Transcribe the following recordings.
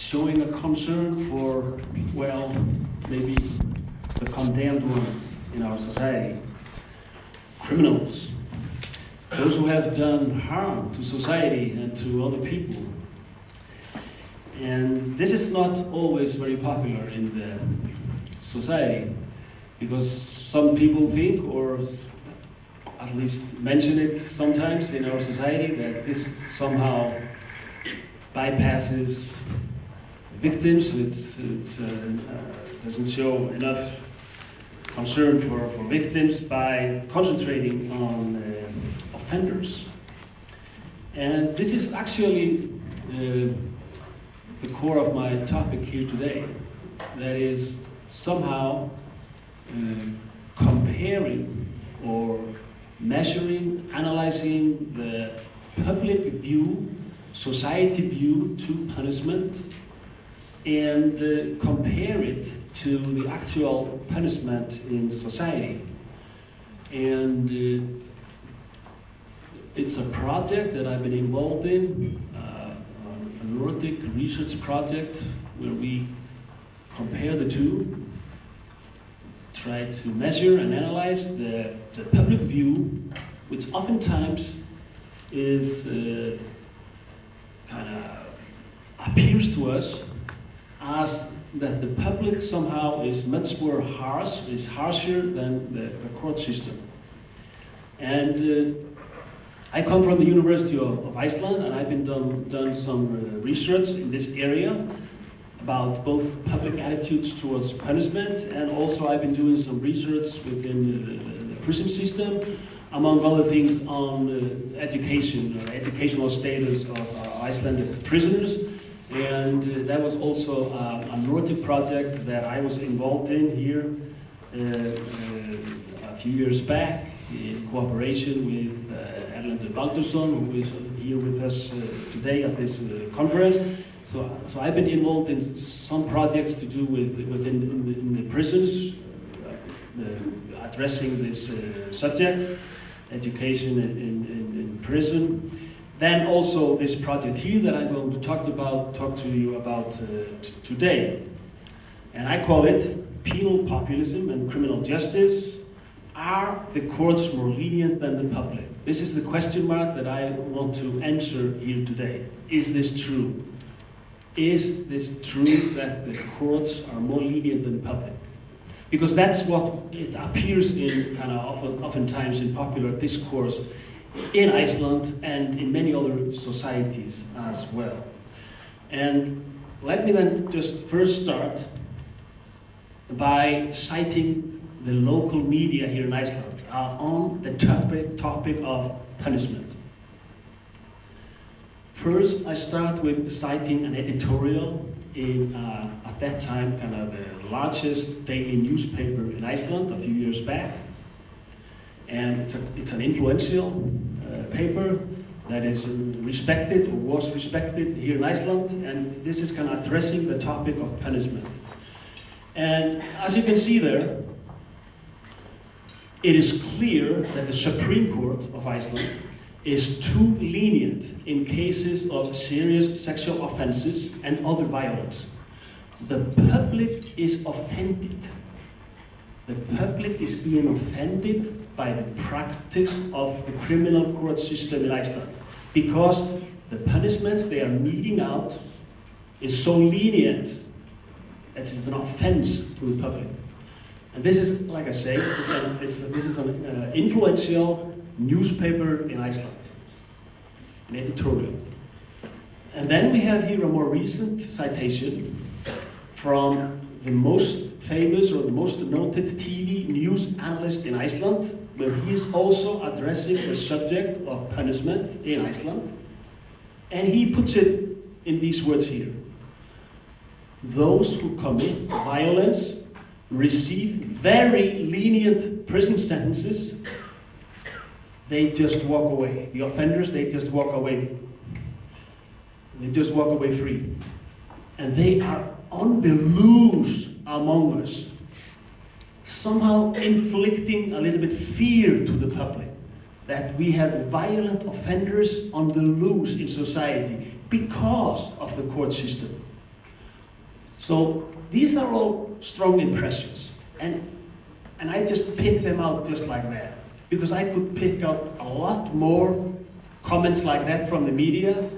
showing a concern for, well, maybe the condemned ones in our society, criminals, those who have done harm to society and to other people. And this is not always very popular in the society, because some people think, or at least mention it sometimes in our society, that this somehow bypasses victims. It doesn't show enough concern for victims by concentrating on offenders. And this is actually the core of my topic here today. That is somehow comparing or measuring, analyzing the public view, society view to punishment, and compare it to the actual punishment in society. And it's a project that I've been involved in, a Nordic research project where we compare the two, try to measure and analyze the public view, which oftentimes is kind of appears to us as that the public somehow is much more harsh, is harsher than the court system. And I come from the University of Iceland, and I've been done some research in this area about both public attitudes towards punishment, and also I've been doing some research within the prison system, among other things on education or educational status of Icelandic prisoners. And that was also a Nordic project that I was involved in here a few years back in cooperation with Erlendur Baldursson, who is here with us today at this conference. So I've been involved in some projects to do within the prisons, addressing this subject, education in prison. Then also this project here that I'm going to talk to you about today. And I call it Penal Populism and Criminal Justice. Are the courts more lenient than the public? This is the question mark that I want to answer here today. Is this true? Is this true that the courts are more lenient than the public? Because that's what it appears in kind of oftentimes in popular discourse in Iceland and in many other societies as well. And let me then just first start by citing the local media here in Iceland on the topic of punishment. First, I start with citing an editorial in, at that time, kind of the largest daily newspaper in Iceland a few years back. And it's an influential paper that is respected, or was respected here in Iceland, and this is kind of addressing the topic of punishment. And as you can see there, it is clear that the Supreme Court of Iceland is too lenient in cases of serious sexual offenses and other violence. The public is offended. The public is being offended by the practice of the criminal court system in Iceland, because the punishments they are meting out is so lenient that it's an offense to the public. And this is, like I say, this is an influential newspaper in Iceland, an editorial. And then we have here a more recent citation from the most famous or the most noted TV news analyst in Iceland, where he is also addressing the subject of punishment in Iceland. And he puts it in these words here: those who commit violence receive very lenient prison sentences. They just walk away. The offenders, they just walk away. They just walk away free. And they are on the loose among us, somehow inflicting a little bit fear to the public that we have violent offenders on the loose in society because of the court system. So these are all strong impressions. And I just picked them out just like that. Because I could pick out a lot more comments like that from the media,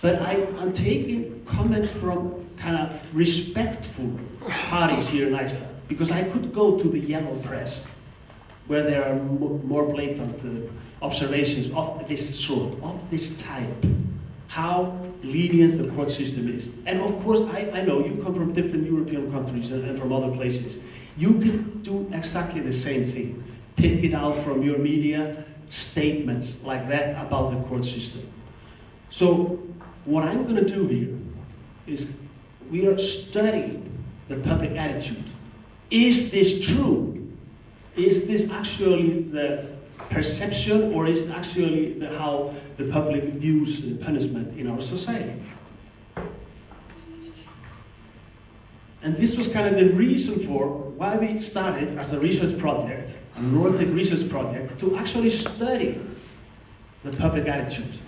but I'm taking comments from kind of respectful parties here in Iceland. Because I could go to the yellow press, where there are more blatant observations of this sort, of this type, how lenient the court system is. And of course, I know you come from different European countries and from other places. You can do exactly the same thing. Pick it out from your media, statements like that about the court system. So what I'm going to do here is we are studying the public attitude. Is this true? Is this actually the perception, or is it actually how the public views punishment in our society? And this was kind of the reason for why we started as a research project, a Nordic research project, to actually study the public attitude.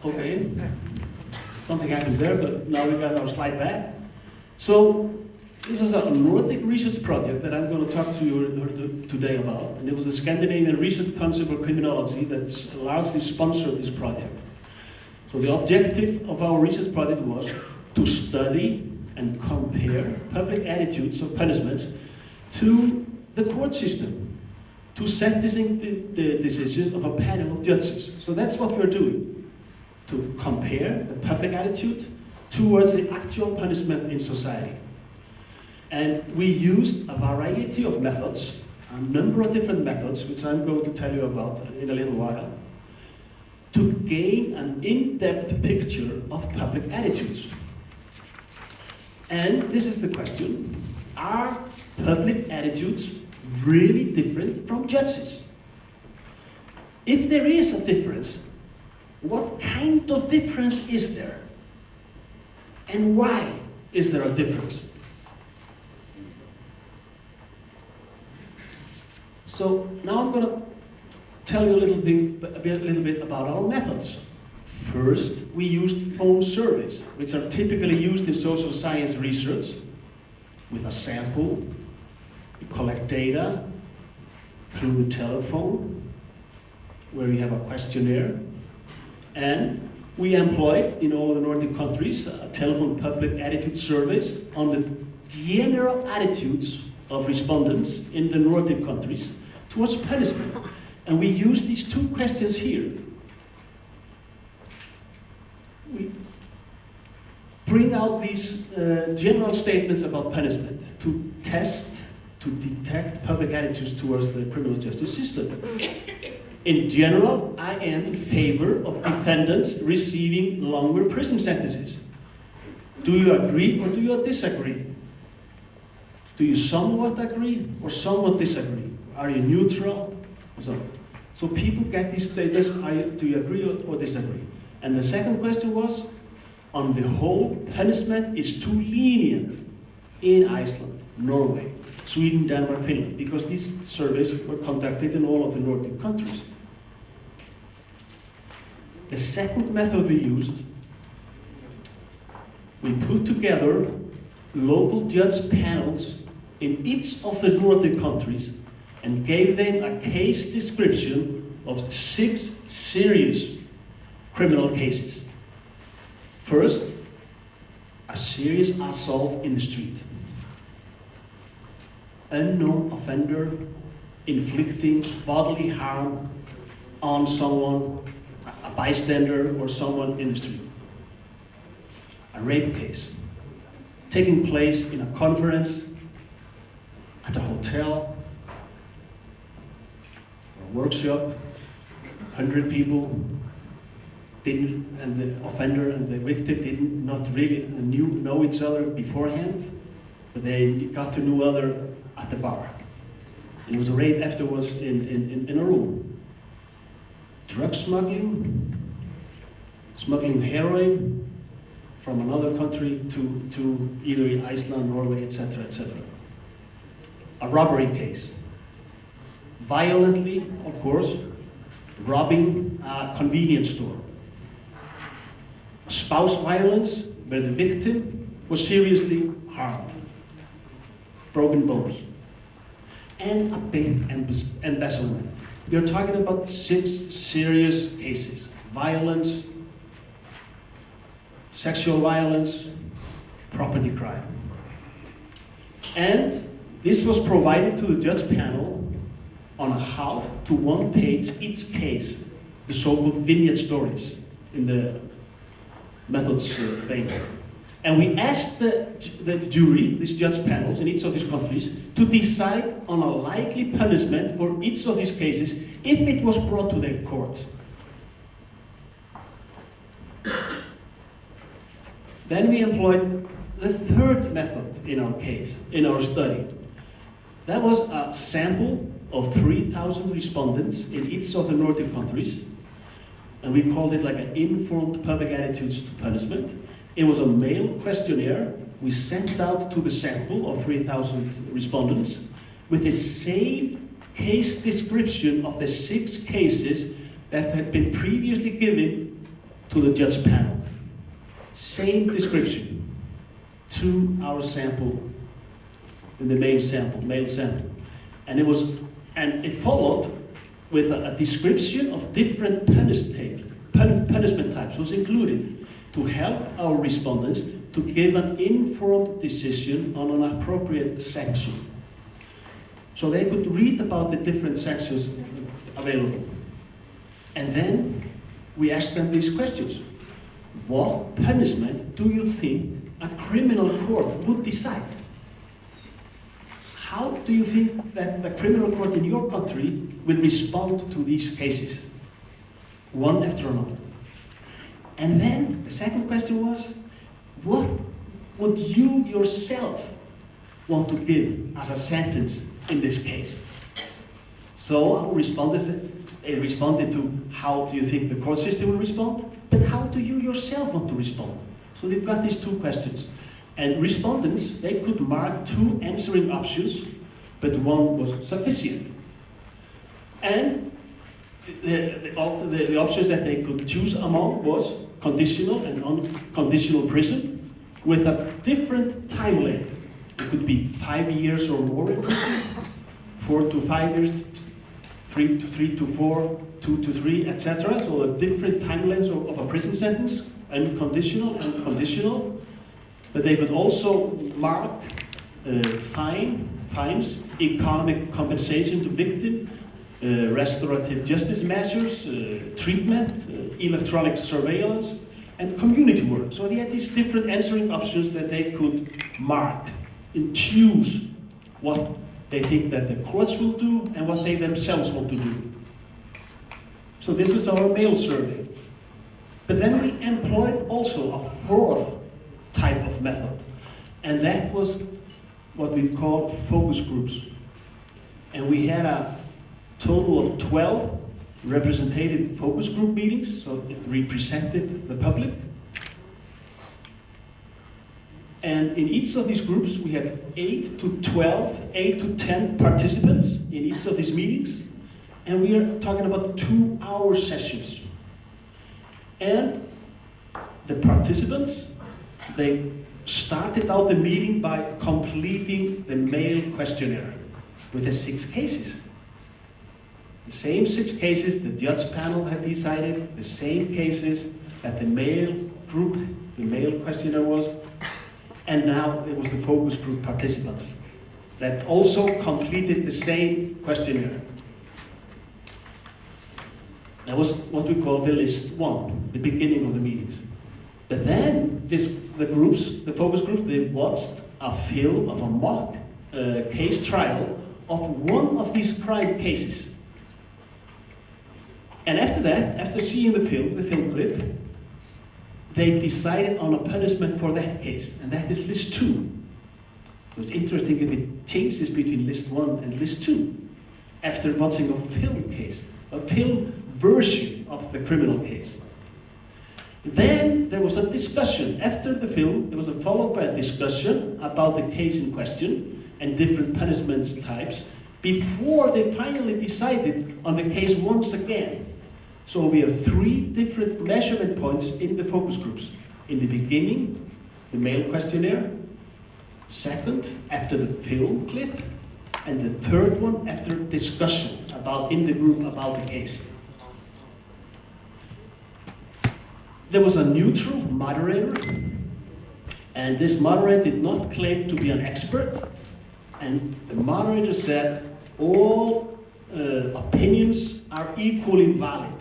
Okay, something happened there, but now we got our slide back. So this was a Nordic research project that I'm going to talk to you today about, and it was the Scandinavian Research Council for Criminology that largely sponsored this project. So the objective of our research project was to study and compare public attitudes of punishments to the court system, to sentencing the decisions of a panel of judges. So that's what we're doing, to compare the public attitude towards the actual punishment in society. And we used a variety of methods, a number of different methods, which I'm going to tell you about in a little while, to gain an in-depth picture of public attitudes. And this is the question: are public attitudes really different from judges? If there is a difference, what kind of difference is there? And why is there a difference? So now I'm going to tell you a little bit about our methods. First, we used phone surveys, which are typically used in social science research, with a sample. We collect data through the telephone, where we have a questionnaire, and we employed in all the Nordic countries telephone public attitude surveys on the general attitudes of respondents in the Nordic countries towards punishment. And we use these two questions here. We bring out these general statements about punishment to test, to detect public attitudes towards the criminal justice system. In general, I am in favor of defendants receiving longer prison sentences. Do you agree or do you disagree? Do you somewhat agree or somewhat disagree? Are you neutral? So people get these statements: do you agree or disagree? And the second question was, on the whole, punishment is too lenient in Iceland, Norway, Sweden, Denmark, Finland, because these surveys were conducted in all of the Nordic countries. The second method we used, we put together local judge panels in each of the Nordic countries and gave them a case description of 6 serious criminal cases. First, a serious assault in the street. Unknown offender inflicting bodily harm on someone, a bystander or someone in the street. A rape case taking place in a conference, at a hotel, or a workshop, 100 people, and the offender and the victim did not really know each other beforehand, but they got to know each other at the bar. And it was a rape afterwards in a room. Drug smuggling, smuggling heroin from another country to either Iceland, Norway, etc., etc. A robbery case. Violently, of course, robbing a convenience store. Spouse violence where the victim was seriously harmed, broken bones, and a bit embezzlement. We are talking about 6 serious cases: violence, sexual violence, property crime. And this was provided to the judge panel on a half to 1 page each case, the so-called vignette stories in the methods vein. And we asked the jury, these judge panels in each of these countries, to decide on a likely punishment for each of these cases if it was brought to their court. Then we employed the third method in our case, in our study. That was a sample of 3,000 respondents in each of the Nordic countries, and we called it like an informed public attitudes to punishment. It was a mail questionnaire we sent out to the sample of 3,000 respondents with the same case description of the 6 cases that had been previously given to the judge panel. Same description to our sample, in the mail sample. And it followed with a description of different punishment types was included to help our respondents to give an informed decision on an appropriate sanction. So they could read about the different sanctions available. And then we asked them these questions. What punishment do you think a criminal court would decide? How do you think that the criminal court in your country will respond to these cases? One after another. And then the second question was, what would you yourself want to give as a sentence in this case? So our respondents responded to how do you think the court system will respond, but how do you yourself want to respond? So they've got these 2 questions. And respondents, they could mark 2 answering options, but one was sufficient. And the options that they could choose among was conditional and unconditional prison with a different time length. It could be 5 years or more in prison, 4 to 5 years, 3 to 4, 2 to 3, etc. So a different time length of a prison sentence, unconditional and conditional. But they could also mark fines, economic compensation to victim, restorative justice measures, treatment, electronic surveillance, and community work. So they had these different answering options that they could mark and choose what they think that the courts will do and what they themselves want to do. So this was our mail survey. But then we employed also a 4th type of method, and that was what we called focus groups. And we had a total of 12 representative focus group meetings, so it represented the public. And in each of these groups, we had 8 to 10 participants in each of these meetings. And we are talking about 2-hour sessions. And the participants, they started out the meeting by completing the mail questionnaire with the 6 cases. The same 6 cases the judge panel had decided, the same cases that the mail group, the mail questionnaire was, and now it was the focus group participants that also completed the same questionnaire. That was what we call the list 1, the beginning of the meetings. But then the focus groups, they watched a film of a mock case trial of one of these crime cases. And after that, after seeing the film clip, they decided on a punishment for that case, and that is list 2. So it's interesting if it changes between list 1 and list 2 after watching a film case, a film version of the criminal case. Then there was a discussion. After the film, there was followed by a discussion about the case in question and different punishments types before they finally decided on the case once again. So we have 3 different measurement points in the focus groups. In the beginning, the mail questionnaire. Second, after the film clip. And the third one after discussion in the group about the case. There was a neutral moderator, and this moderator did not claim to be an expert, and the moderator said all opinions are equally valid.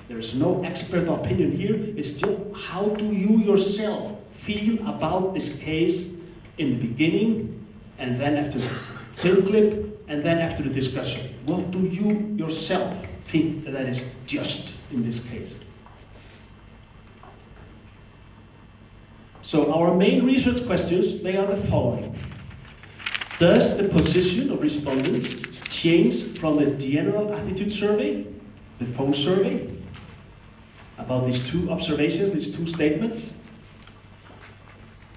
There's no expert opinion here, it's just how do you yourself feel about this case in the beginning, and then after the film clip, and then after the discussion. What do you yourself think that is just in this case? So our main research questions, they are the following. Does the position of respondents change from the general attitude survey, the phone survey, about these two observations, these two statements,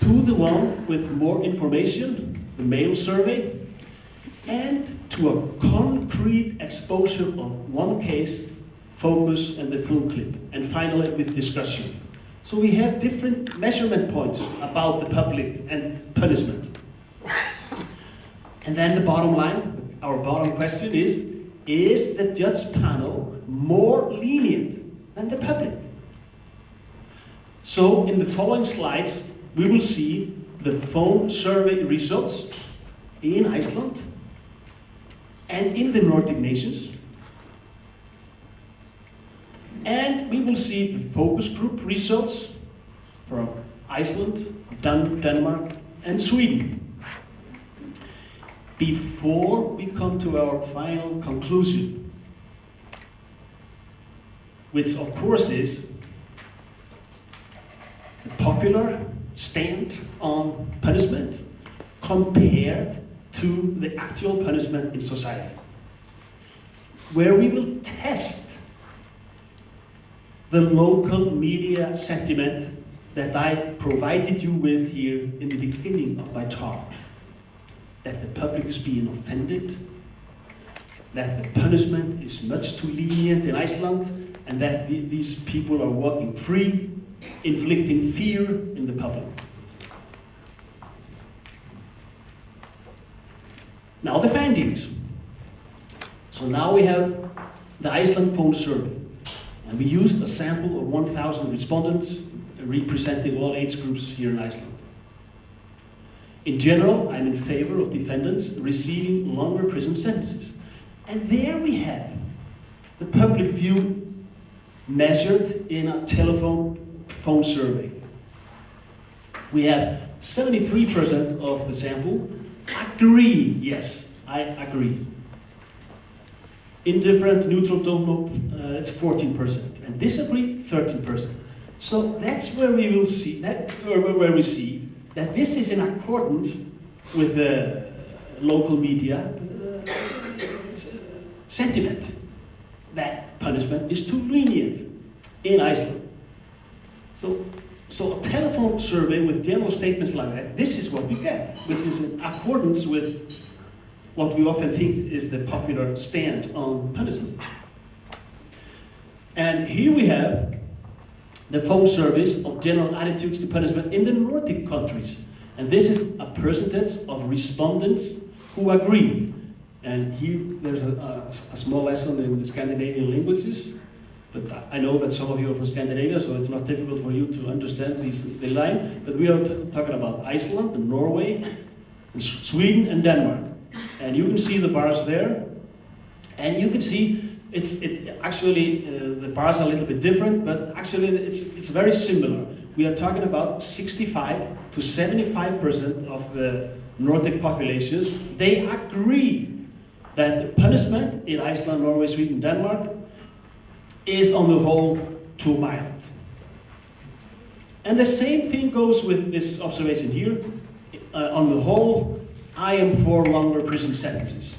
to the one with more information, the mail survey, and to a concrete exposure of one case, focus, and the film clip, and finally with discussion. So we have different measurement points about the public and punishment. And then the bottom line, our bottom question is the judge panel more lenient than the public? So in the following slides, we will see the phone survey results in Iceland and in the Nordic nations. And we will see the focus group results from Iceland, Denmark, and Sweden. Before we come to our final conclusion, which of course is the popular stand on punishment compared to the actual punishment in society, where we will test the local media sentiment that I provided you with here in the beginning of my talk. That the public is being offended, that the punishment is much too lenient in Iceland, and that these people are walking free, inflicting fear in the public. Now the findings. So now we have the Iceland phone survey. And we used a sample of 1,000 respondents representing all age groups here in Iceland. In general, I'm in favor of defendants receiving longer prison sentences. And there we have the public view measured in a phone survey. We have 73% of the sample agree, yes, I agree. Indifferent, neutral, don't know, it's 14%. And disagree, 13%. So that's where we will see where we see that this is in accordance with the local media sentiment that punishment is too lenient in Iceland. So a telephone survey with general statements like that, this is what we get, which is in accordance with what we often think is the popular stand on punishment. And here we have the phone surveys of general attitudes to punishment in the Nordic countries. And this is a percentage of respondents who agree. And here there's a small lesson in the Scandinavian languages, but I know that some of you are from Scandinavia, so it's not difficult for you to understand the line. But we are talking about Iceland and Norway, and Sweden and Denmark. And you can see the bars there, and you can see the bars are a little bit different, but actually it's very similar. We are talking about 65 to 75% of the Nordic populations. They agree that the punishment in Iceland, Norway, Sweden, Denmark is on the whole too mild. And the same thing goes with this observation here. On the whole, I am for longer prison sentences.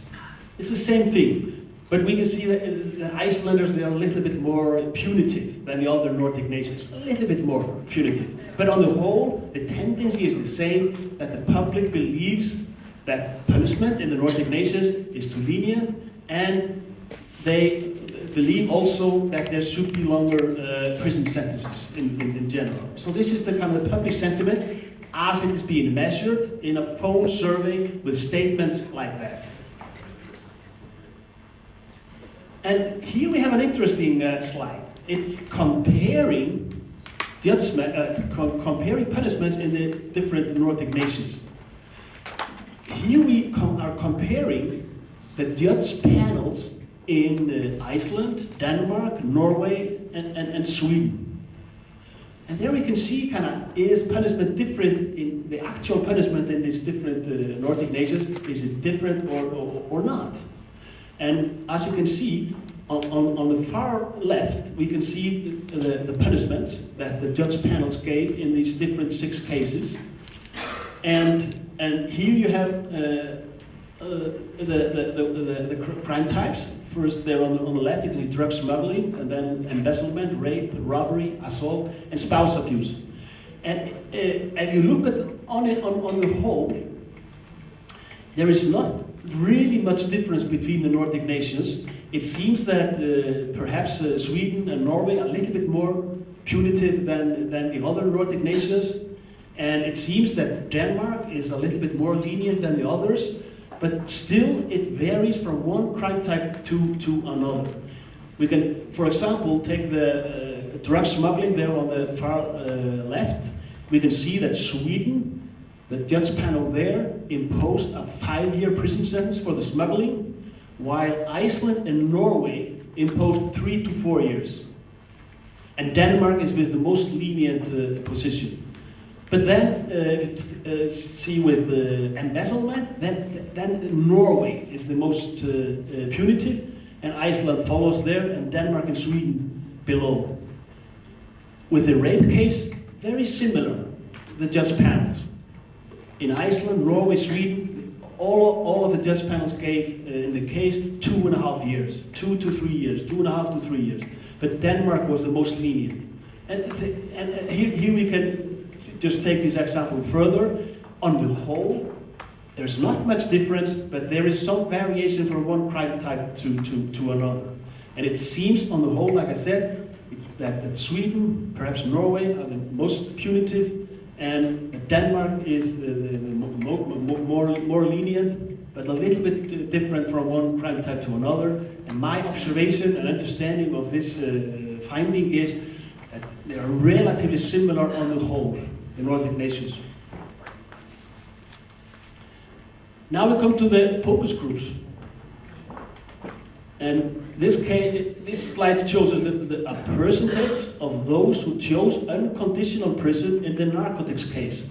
It's the same thing, but we can see that the Icelanders, they are a little bit more punitive than the other Nordic nations, a little bit more punitive. But on the whole, the tendency is the same, that the public believes that punishment in the Nordic nations is too lenient, and believe also that there should be longer prison sentences in general. So this is the kind of public sentiment as it is being measured in a phone survey with statements like that. And here we have an interesting slide. It's comparing comparing punishments in the different Nordic nations. Here we are comparing the judge panels in Iceland, Denmark, Norway, and Sweden. And there we can see is punishment different in the actual punishment in these different Nordic nations? Is it different or not? And as you can see, on the far left, we can see the punishments that the judge panels gave in these different 6 cases. And here you have the crime types. First, there on the left, you can see drug smuggling, and then embezzlement, rape, robbery, assault, and spouse abuse. And you look at on the whole, there is not really much difference between the Nordic nations. It seems that perhaps Sweden and Norway are a little bit more punitive than the other Nordic nations, and it seems that Denmark is a little bit more lenient than the others. But still, it varies from one crime type to another. We can, for example, take the drug smuggling there on the far left. We can see that Sweden, the judge panel there, imposed a 5-year prison sentence for the smuggling, while Iceland and Norway imposed 3 to 4 years. And Denmark is with the most lenient position. But then, see with embezzlement, then Norway is the most punitive, and Iceland follows there, and Denmark and Sweden below. With the rape case, very similar, the judge panels. In Iceland, Norway, Sweden, all of the judge panels gave, in the case, 2.5 years, 2 to 3 years, 2.5 to 3 years. But Denmark was the most lenient. And here we can just take this example further. On the whole, there's not much difference, but there is some variation from one crime type to another. And it seems, on the whole, like I said, that Sweden, perhaps Norway, are the most punitive, and Denmark is the more lenient, but a little bit different from one crime type to another. And my observation and understanding of this finding is that they are relatively similar on the whole, the Nordic nations. Now we come to the focus groups. And this slide shows us a percentage of those who chose unconditional prison in the narcotics case.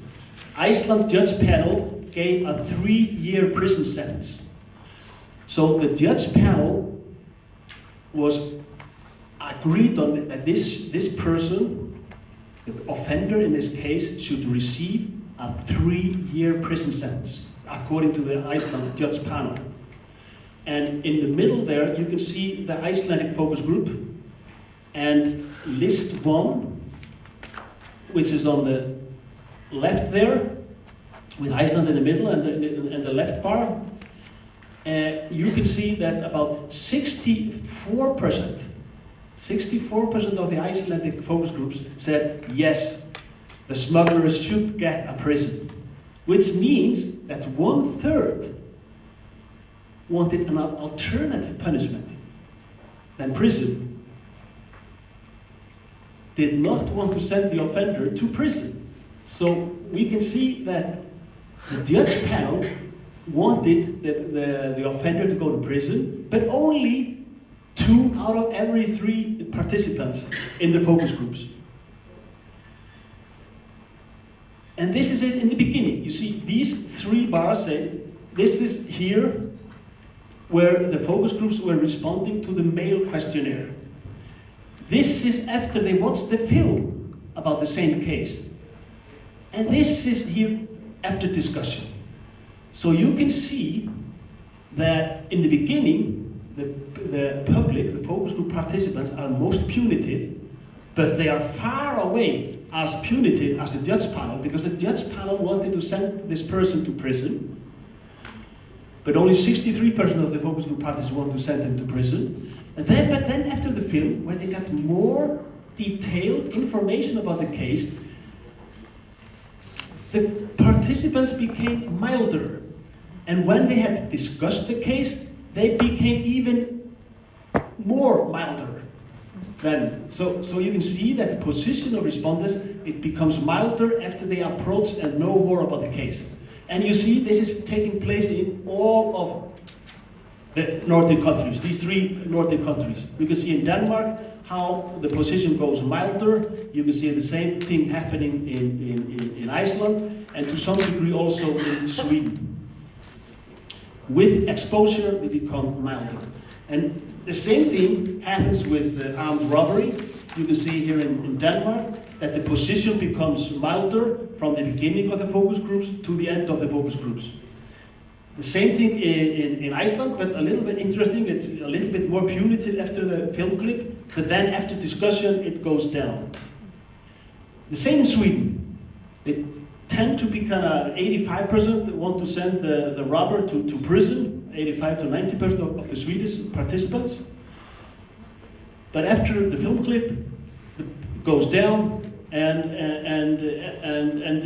Iceland judge panel gave a 3-year prison sentence. So the judge panel was agreed on that this person, the offender in this case, should receive a 3-year prison sentence, according to the Iceland judge panel. And in the middle there, you can see the Icelandic focus group, and list 1, which is on the left there, with Iceland in the middle and the left bar. You can see that about 64% of the Icelandic focus groups said yes, the smugglers should get a prison, which means that 1/3 wanted an alternative punishment than prison, did not want to send the offender to prison. So we can see that the judge panel wanted the offender to go to prison, but only 2 out of every 3 participants in the focus groups. And this is it in the beginning. You see, these 3 bars say, this is here where the focus groups were responding to the male questionnaire. This is after they watched the film about the same case. And this is here after discussion. So you can see that in the beginning, the public, the focus group participants are most punitive, but they are far away as punitive as the judge panel, because the judge panel wanted to send this person to prison, but only 63% of the focus group participants want to send him to prison. But then after the film, when they got more detailed information about the case, the participants became milder. And when they had discussed the case, they became even more milder. So you can see that the position of respondents, it becomes milder after they approach and know more about the case. And you see this is taking place in all of the Nordic countries, these 3 Nordic countries. You can see in Denmark how the position goes milder. You can see the same thing happening in Iceland, and to some degree also in Sweden. With exposure, we become milder. And the same thing happens with armed robbery. You can see here in Denmark that the position becomes milder from the beginning of the focus groups to the end of the focus groups. The same thing in Iceland, but a little bit interesting. It's a little bit more punitive after the film clip, but then after discussion it goes down. The same in Sweden. They tend to be kind of 85% want to send the robber to prison, 85 to 90% of the Swedish participants. But after the film clip, it goes down, and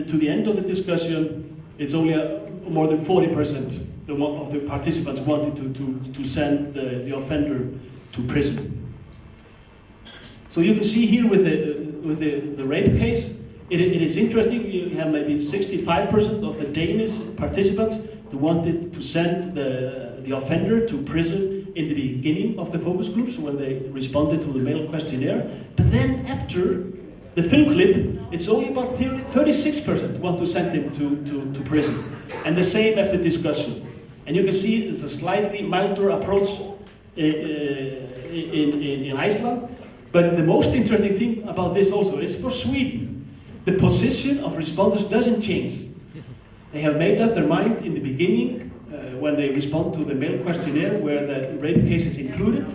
to the end of the discussion, it's only more than 40% of the participants wanted to send the offender to prison. So you can see here with the rape case, it is interesting. You have maybe 65% of the Danish participants who wanted to send the offender to prison in the beginning of the focus groups when they responded to the male questionnaire. But then after the film clip, it's only about 36% want to send him to prison. And the same after discussion. And you can see it's a slightly milder approach in Iceland. But the most interesting thing about this also is for Sweden. The position of respondents doesn't change. They have made up their mind in the beginning when they respond to the male questionnaire where the rape case is included.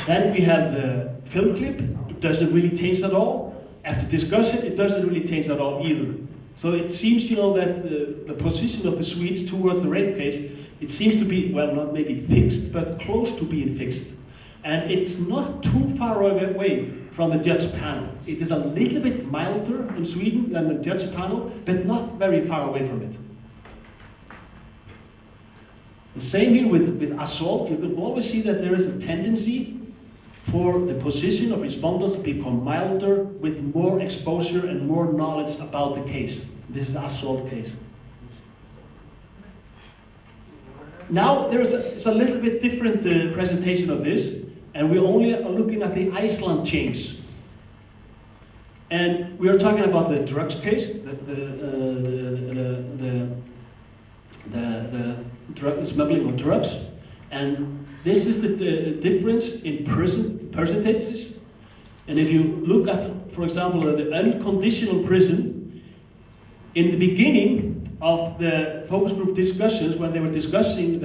Then we have the film clip. It doesn't really change at all. After discussion, it doesn't really change at all either. So it seems, that the position of the Swedes towards the rape case, it seems to be, well, not maybe fixed, but close to being fixed. And it's not too far away from the judge panel. It is a little bit milder in Sweden than the judge panel, but not very far away from it. The same here with assault. You can always see that there is a tendency for the position of respondents to become milder with more exposure and more knowledge about the case. This is the assault case. Now there's a little bit different presentation of this, and we're only looking at the Iceland change. And we are talking about the drugs case, the smuggling of drugs, and this is the difference in percentages. And if you look at, for example, the unconditional prison, in the beginning of the focus group discussions, when they were discussing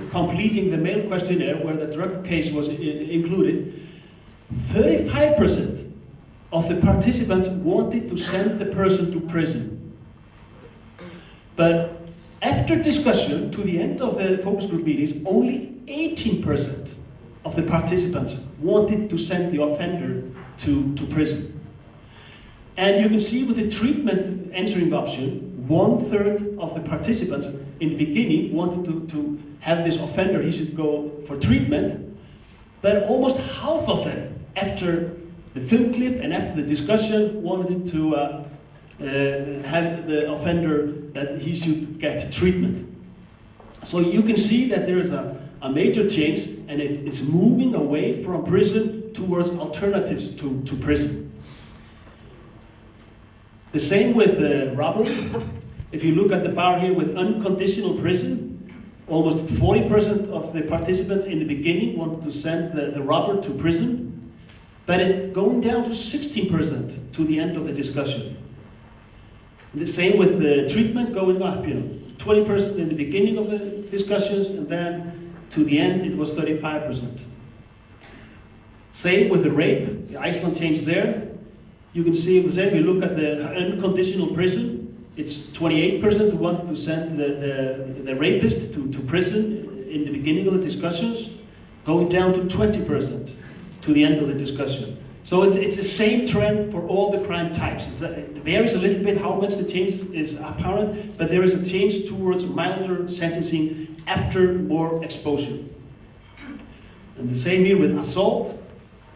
completing the male questionnaire where the drug case was included, 35% of the participants wanted to send the person to prison. But after discussion, to the end of the focus group meetings, only 18% of the participants wanted to send the offender to prison. And you can see with the treatment answering option, 1/3 of the participants in the beginning wanted to have this offender, he should go for treatment, but almost half of them, after the film clip and after the discussion, wanted to have the offender that he should get treatment. So you can see that there is a major change, and it's moving away from prison towards alternatives to prison. The same with robbery. If you look at the bar here with unconditional prison, almost 40% of the participants in the beginning wanted to send the robber to prison, but it going down to 16% to the end of the discussion. The same with the treatment going up, 20% in the beginning of the discussions, and then to the end it was 35%. Same with the rape, the Iceland changed there. You can see the same, we look at the unconditional prison, it's 28% who wanted to send the rapist to prison in the beginning of the discussions. going down to 20% to the end of the discussion. So it's the same trend for all the crime types. It varies a little bit how much the change is apparent, but there is a change towards milder sentencing after more exposure. And the same here with assault,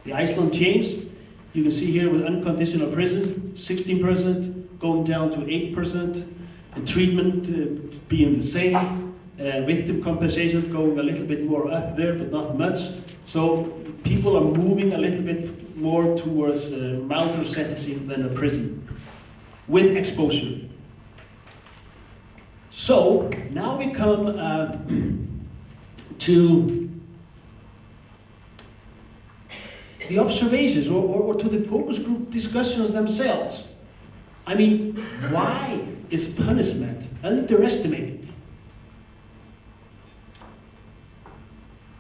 the Iceland change. You can see here with unconditional prison, 16% going down to 8%, and treatment being the same, victim compensation going a little bit more up there, but not much. So people are moving a little bit more towards milder sentencing than a prison, with exposure. So now we come to the observations or to the focus group discussions themselves. I mean, why is punishment underestimated?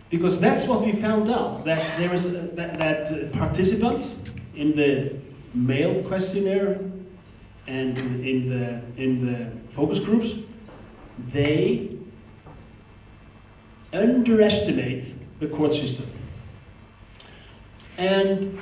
Because that's what we found out, that there is that participants in the male questionnaire and in the focus groups, they underestimate the court system. And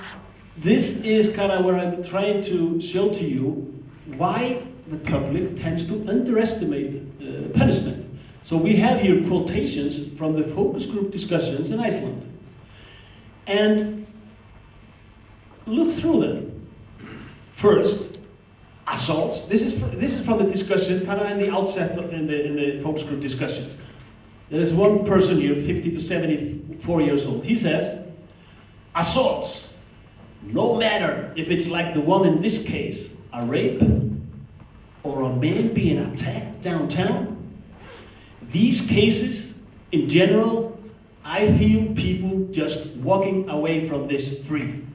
this is kind of where I'm trying to show to you why the public tends to underestimate punishment. So we have here quotations from the focus group discussions in Iceland. And look through them. First, assaults. This is from the discussion, kind of in the outset in the focus group discussions. There is one person here, 50 to 74 years old. He says, assaults, no matter if it's like the one in this case, a rape, or a man being attacked downtown, these cases, in general, I feel people just walking away from this free.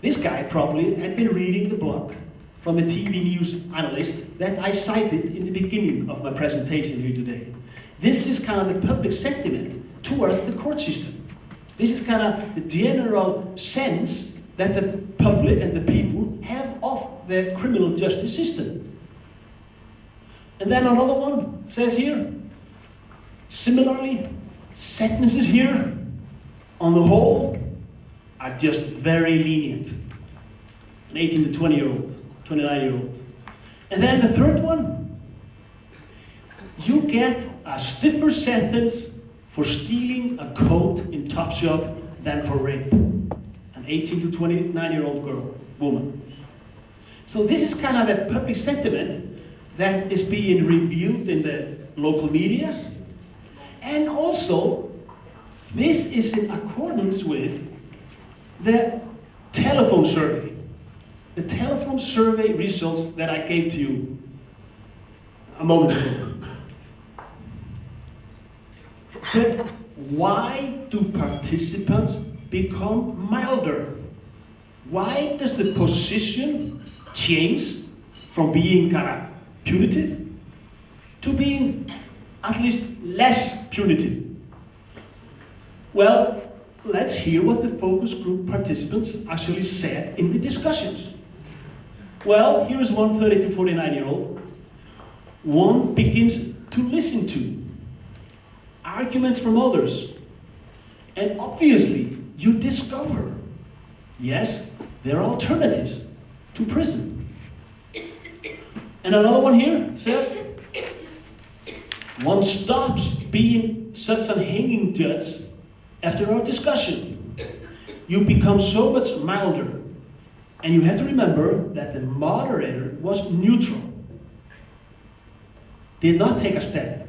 This guy probably had been reading the blog from a TV news analyst that I cited in the beginning of my presentation here today. This is kind of the public sentiment towards the court system. This is kind of the general sense that the public and the people have of the criminal justice system. And then another one says here, similarly, sentences here, on the whole, are just very lenient. An 18 to 20-year-old, 29-year-old. And then the third one, you get a stiffer sentence for stealing a coat in Topshop than for rape. An 18 to 29-year-old woman. So this is kind of the public sentiment that is being revealed in the local media. And also, this is in accordance with the telephone survey. The telephone survey results that I gave to you a moment ago. But why do participants become milder? Why does the position change from being kind of punitive to being at least less punitive? Well, let's hear what the focus group participants actually said in the discussions. Well, here is one 30 to 49-year-old. One begins to listen to arguments from others. And obviously, you discover, yes, there are alternatives to prison. And another one here says, one stops being such a hanging judge after our discussion. You become so much milder. And you have to remember that the moderator was neutral. Did not take a stand.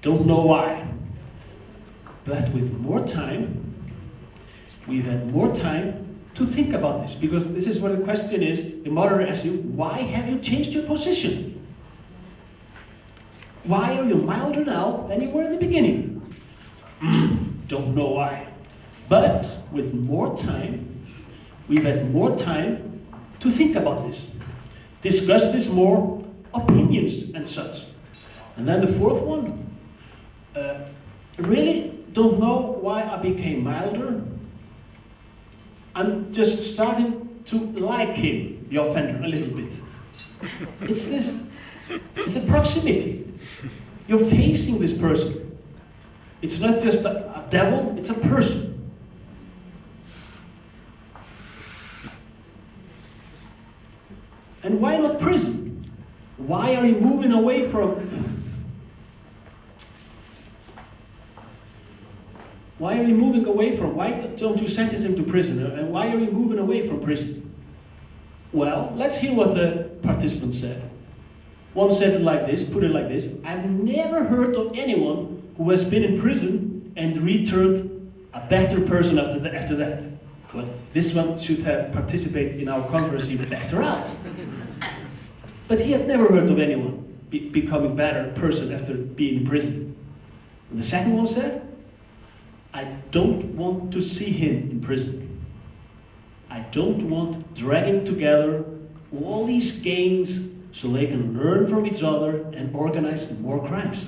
Don't know why. But with more time, we've had more time to think about this, because this is where the question is, the moderator asks you, why have you changed your position? Why are you milder now than you were in the beginning? Don't know why. But with more time, we've had more time to think about this. Discuss this more, opinions and such. And then the fourth one, really don't know why I became milder. I'm just starting to like him, the offender, a little bit. It's a proximity. You're facing this person. It's not just a devil, it's a person. And why not prison? Why are you moving away from... Why are you moving away from... Why don't you sentence him to prison? And why are you moving away from prison? Well, let's hear what the participants said. One said it like this, put it like this: I've never heard of anyone who has been in prison and returned a better person after that. Well, this one should have participated in our conference even better out. But he had never heard of anyone becoming a better person after being in prison. And the second one said, I don't want to see him in prison. I don't want dragging together all these gangs so they can learn from each other and organize more crimes.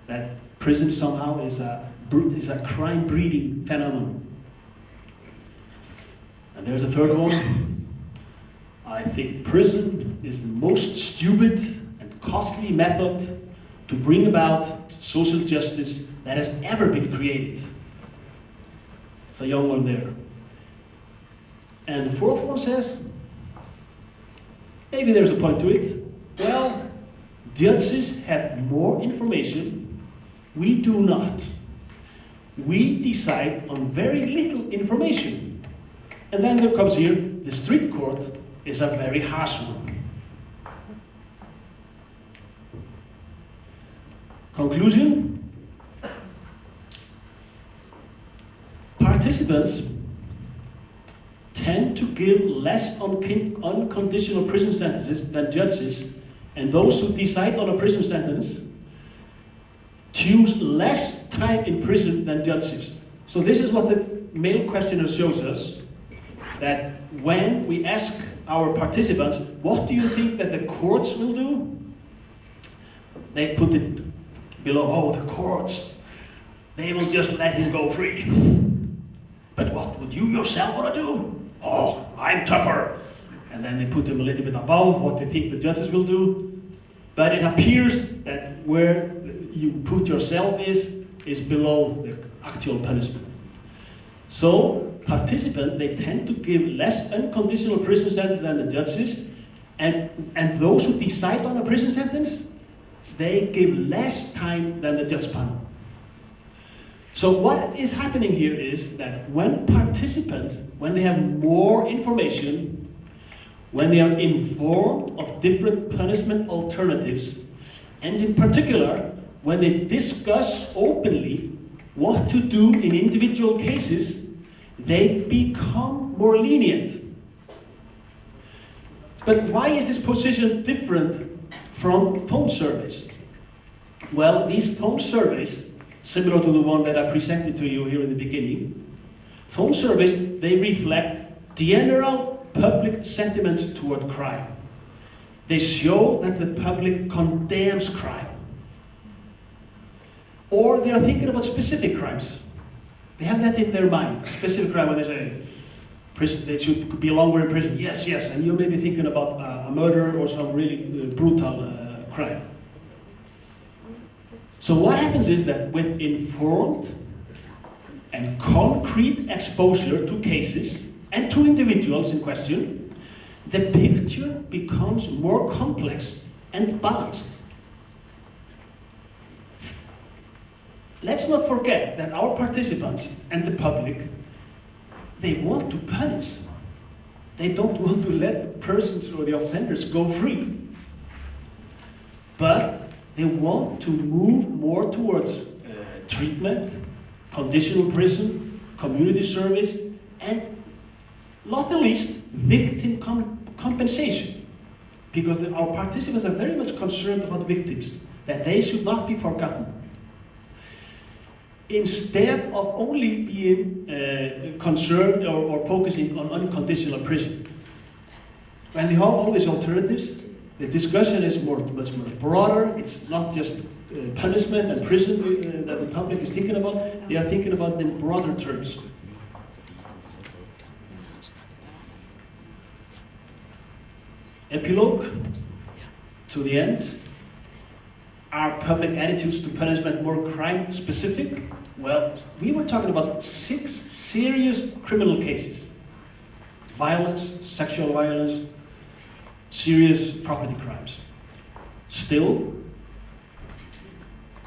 That prison somehow is a crime-breeding phenomenon. And there's a third one. I think prison is the most stupid and costly method to bring about social justice that has ever been created. It's a young one there. And the fourth one says, maybe there's a point to it. Well, judges have more information. We do not. We decide on very little information. And then there comes here, the street court is a very harsh one. Conclusion? Participants tend to give less unconditional prison sentences than judges, and those who decide on a prison sentence choose less time in prison than judges. So this is what the male questionnaire shows us, that when we ask our participants, what do you think that the courts will do? They put it below, oh, the courts, they will just let him go free. But what would you yourself want to do? Oh, I'm tougher. And then they put them a little bit above what they think the judges will do. But it appears that where you put yourself is below the actual punishment. So participants, they tend to give less unconditional prison sentence than the judges, and those who decide on a prison sentence, they give less time than the judge panel. So what is happening here is that when participants, when they have more information, when they are informed of different punishment alternatives, and in particular, when they discuss openly what to do in individual cases, they become more lenient. But why is this position different from phone surveys? Well, these phone surveys, similar to the one that I presented to you here in the beginning, phone surveys, they reflect general public sentiments toward crime. They show that the public condemns crime. Or they are thinking about specific crimes. They have that in their mind, a specific crime, when they say, prison, they should be longer in prison. Yes, yes, and you may be thinking about a murder or some really brutal crime. So what happens is that with informed and concrete exposure to cases and to individuals in question, the picture becomes more complex and balanced. Let's not forget that our participants and the public, they want to punish. They don't want to let the persons or the offenders go free. But they want to move more towards treatment, conditional prison, community service, and not the least, victim compensation. Because our participants are very much concerned about victims, that they should not be forgotten. Instead of only being concerned or focusing on unconditional prison. When they have all these alternatives, the discussion is much more broader. It's not just punishment and prison that the public is thinking about. They are thinking about it in broader terms. Epilogue to the end. are public attitudes to punishment more crime specific? Well, we were talking about 6 serious criminal cases. Violence, sexual violence, serious property crimes. Still,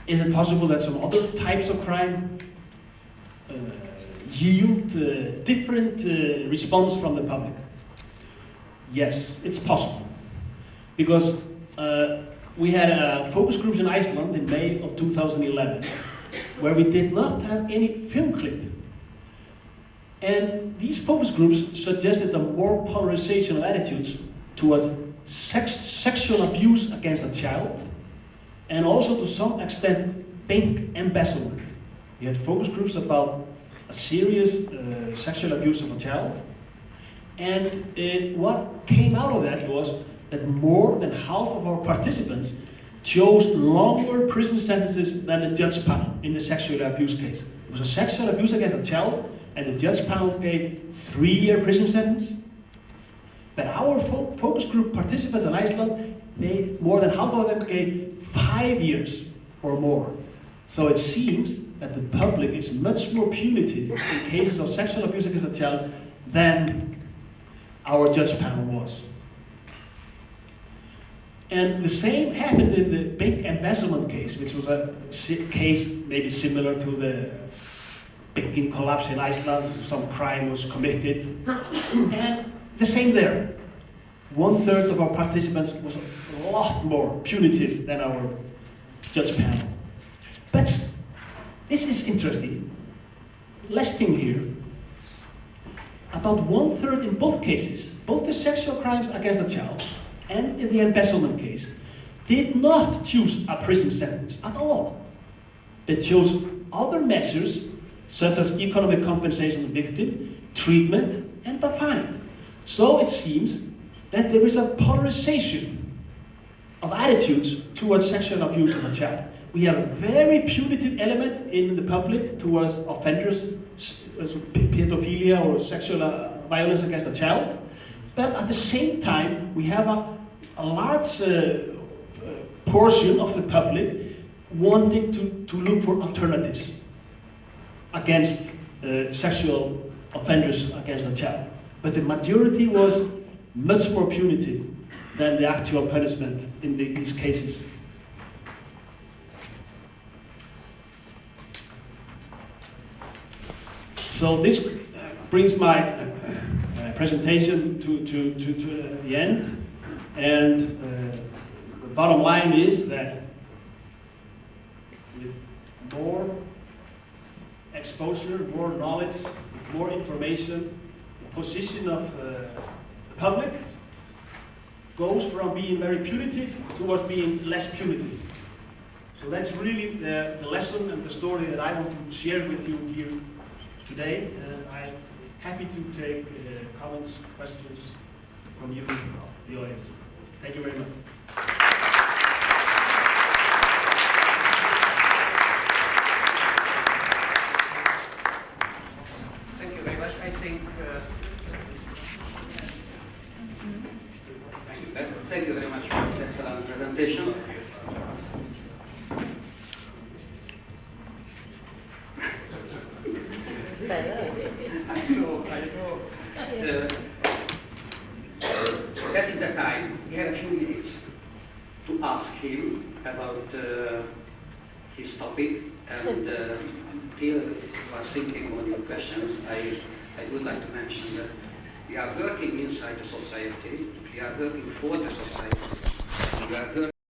is it possible that some other types of crime yield different response from the public? Yes, it's possible. Because we had focus groups in Iceland in May of 2011 where we did not have any film clip. And these focus groups suggested a more polarization of attitudes towards sexual abuse against a child, and also to some extent bank embezzlement. We had focus groups about a serious sexual abuse of a child, and what came out of that was that more than half of our participants chose longer prison sentences than the judge panel in the sexual abuse case. It was a sexual abuse against a child, and the judge panel gave 3-year prison sentence. But our focus group participants in Iceland, more than half of them gave 5 years or more. So it seems that the public is much more punitive in cases of sexual abuse against a child than our judge panel was. And the same happened in the bank embezzlement case, which was a case maybe similar to the banking collapse in Iceland. Some crime was committed. And the same there. 1/3 of our participants was a lot more punitive than our judge panel. But this is interesting. Last thing here. About 1/3 in both cases, both the sexual crimes against a child and in the embezzlement case, did not choose a prison sentence at all. They chose other measures such as economic compensation to the victim, treatment, and a fine. So it seems that there is a polarization of attitudes towards sexual abuse of a child. We have a very punitive element in the public towards offenders, pedophilia or sexual violence against a child. But at the same time, we have a large portion of the public wanting to look for alternatives against sexual offenders against a child. But the majority was much more punitive than the actual punishment in these cases. So this brings my presentation to the end. And the bottom line is that with more exposure, more knowledge, more information, the position of the public goes from being very punitive towards being less punitive. So that's really the lesson and the story that I want to share with you here today. I'm happy to take comments, questions from you, the audience. Thank you very much. Thank you very much. I think. Thank you very much for this excellent presentation. I know. That is the time. We have a few minutes to ask him about his topic, and until you are thinking on your questions, I would like to mention that we are working inside the society, we are working for the society, we are working